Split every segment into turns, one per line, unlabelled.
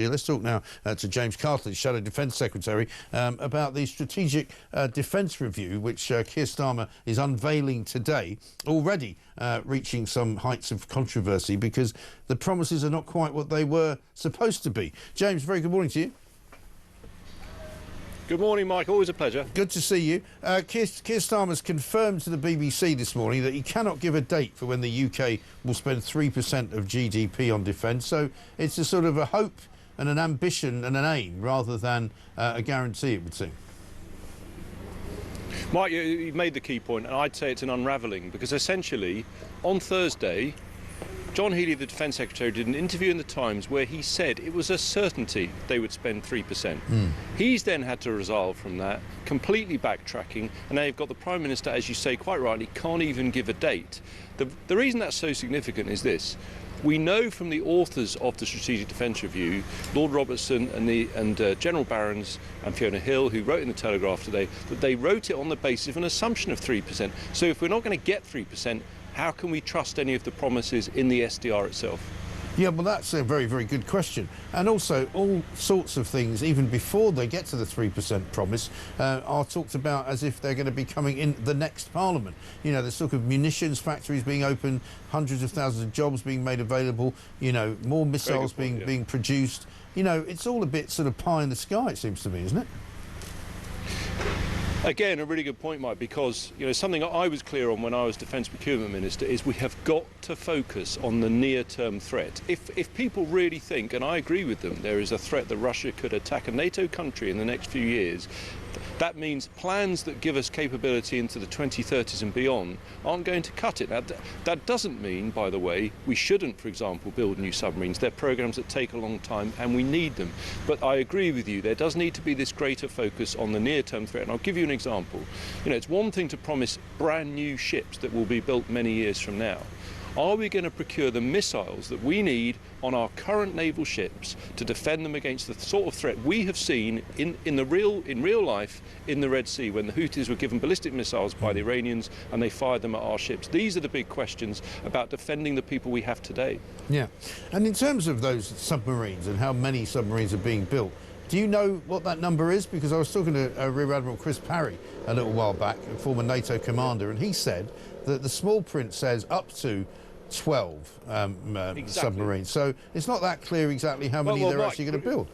Let's talk now to James Cartlidge, Shadow Defence Secretary, about the Strategic Defence Review, which Keir Starmer is unveiling today, already reaching some heights of controversy because the promises are not quite what they were supposed to be. James, very good morning to you.
Good morning, Mike. Always a pleasure.
Good to see you. Keir Starmer's confirmed to the BBC this morning that he cannot give a date for when the UK will spend 3% of GDP on defence. So it's a sort of a hope and an ambition and an aim rather than a guarantee, it would seem.
Mike, you made the key point, and I'd say it's an unravelling, because essentially on Thursday John Healey, the Defence Secretary, did an interview in the Times where he said it was a certainty they would spend 3%. He's then had to resolve from that, completely backtracking, and now you've got the Prime Minister, as you say quite rightly, can't even give a date. The reason that's so significant is this. We know from the authors of the Strategic Defence Review, Lord Robertson and General Barrons and Fiona Hill, who wrote in the Telegraph today, that they wrote it on the basis of an assumption of 3%. So if we're not going to get 3%, how can we trust any of the promises in the SDR itself?
Yeah, well, that's a very, very good question. And also, all sorts of things, even before they get to the 3% promise, are talked about as if they're going to be coming in the next Parliament. You know, the sort of munitions factories being opened, hundreds of thousands of jobs being made available, you know, more missiles being produced. You know, it's all a bit sort of pie in the sky, it seems to me, isn't it?
Again, a really good point, Mike, because something I was clear on when I was Defence Procurement Minister is we have got to focus on the near-term threat. If people really think, and I agree with them, there is a threat that Russia could attack a NATO country in the next few years, that means plans that give us capability into the 2030s and beyond aren't going to cut it. Now, that doesn't mean, by the way, we shouldn't, for example, build new submarines. They're programmes that take a long time and we need them. But I agree with you, there does need to be this greater focus on the near-term threat. And I'll give you an example. It's one thing to promise brand new ships that will be built many years from now. Are we going to procure the missiles that we need on our current naval ships to defend them against the sort of threat we have seen in real life in the Red Sea, when the Houthis were given ballistic missiles by the Iranians and they fired them at our ships? These are the big questions about defending the people we have today. Yeah,
and in terms of those submarines and how many submarines are being built, do you know what that number is? Because I was talking to Rear Admiral Chris Parry a little while back, a former NATO commander, and he said that the small print says up to 12 submarines. So it's not that clear exactly how many they're actually going to build.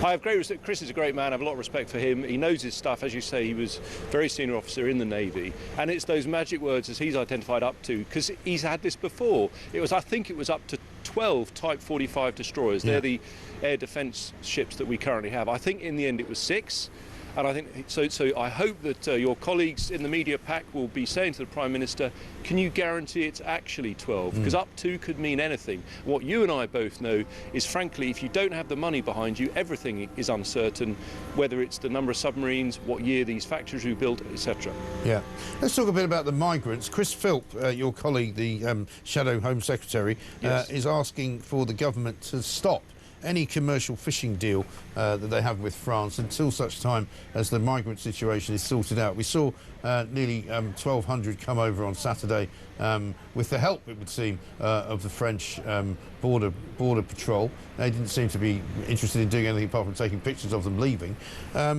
I have great respect. Chris is a great man. I have a lot of respect for him. He knows his stuff. As you say, he was a very senior officer in the Navy. And it's those magic words, as he's identified, up to, because he's had this before. I think it was up to 12 Type 45 destroyers. Yeah. They're the air defence ships that we currently have. I think in the end it was 6. And I think so I hope that your colleagues in the media pack will be saying to the Prime Minister, can you guarantee it's actually 12? Because up to could mean anything. What you and I both know is, frankly, if you don't have the money behind you, everything is uncertain, whether it's the number of submarines, what year these factories were built, etc.
Yeah. Let's talk a bit about the migrants. Chris Phelp, your colleague, the Shadow Home Secretary, yes, is asking for the government to stop any commercial fishing deal that they have with France until such time as the migrant situation is sorted out. We saw nearly 1,200 come over on Saturday with the help, it would seem, of the French border patrol. They didn't seem to be interested in doing anything apart from taking pictures of them leaving. I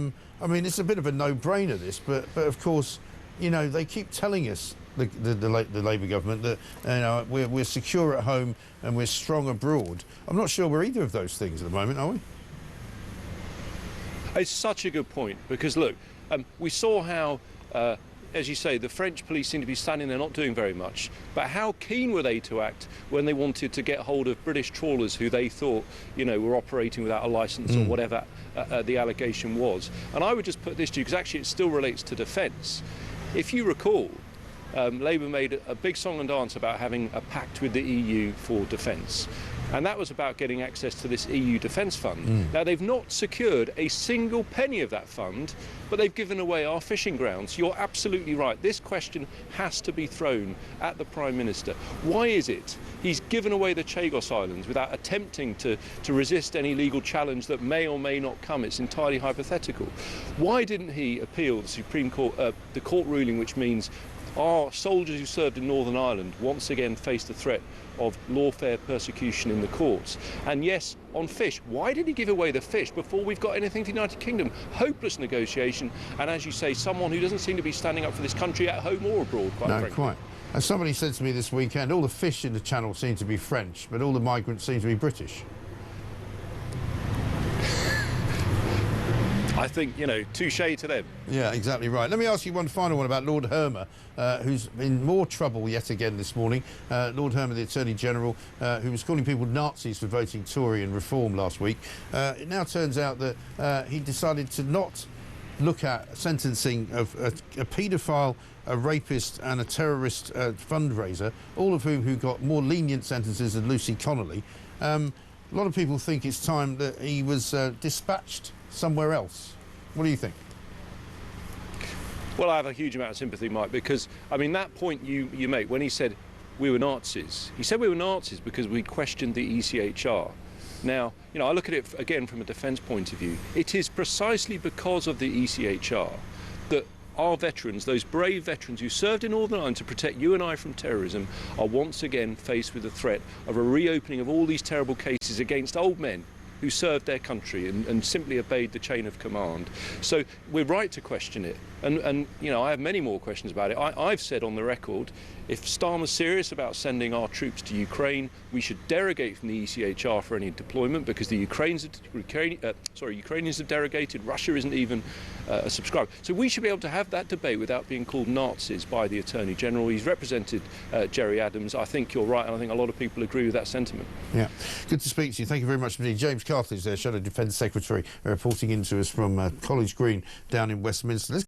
mean, it's a bit of a no-brainer, this, but of course, they keep telling us, the Labour government, that we're secure at home and we're strong abroad. I'm not sure we're either of those things at the moment, are we?
It's such a good point, because look, we saw how, as you say, the French police seem to be standing there not doing very much, but how keen were they to act when they wanted to get hold of British trawlers who they thought, were operating without a licence or whatever the allegation was. And I would just put this to you, because actually it still relates to defence. If you recall, Labour made a big song and dance about having a pact with the EU for defence. And that was about getting access to this EU defence fund. Now, they've not secured a single penny of that fund, but they've given away our fishing grounds. You're absolutely right. This question has to be thrown at the Prime Minister. Why is it he's given away the Chagos Islands without attempting to resist any legal challenge that may or may not come? It's entirely hypothetical. Why didn't he appeal the Supreme Court, the court ruling, which means Our soldiers who served in Northern Ireland once again face the threat of lawfare persecution in the courts. And yes, on fish, why did he give away the fish before we've got anything to the United Kingdom? Hopeless negotiation, and as you say, someone who doesn't seem to be standing up for this country at home or abroad, quite frankly.
No, quite. As somebody said to me this weekend, all the fish in the channel seem to be French, but all the migrants seem to be British.
I think, you know, touche to them.
Yeah, exactly right. Let me ask you one final one about Lord Hermer, who's in more trouble yet again this morning. Lord Hermer, the Attorney General, who was calling people Nazis for voting Tory and Reform last week. It now turns out that he decided to not look at sentencing of a paedophile, a rapist and a terrorist fundraiser, all of who got more lenient sentences than Lucy Connolly. A lot of people think it's time that he was dispatched somewhere else. What do you think?
Well, I have a huge amount of sympathy, Mike, because, I mean, that point you make when he said we were Nazis, he said we were Nazis because we questioned the ECHR. Now, you know, I look at it again from a defence point of view. It is precisely because of the ECHR that our veterans, those brave veterans who served in Northern Ireland to protect you and I from terrorism, are once again faced with the threat of a reopening of all these terrible cases against old men who served their country and simply obeyed the chain of command. So we're right to question it. And you know, I have many more questions about it. I've said on the record, if Starmer's serious about sending our troops to Ukraine, we should derogate from the ECHR for any deployment, because the Ukrainians have derogated, Russia isn't even a subscriber. So we should be able to have that debate without being called Nazis by the Attorney General. He's represented Jerry Adams. I think you're right, and I think a lot of people agree with that sentiment.
Yeah, good to speak to you. Thank you very much indeed. James Cartlidge there, Shadow Defence Secretary, reporting in to us from College Green down in Westminster.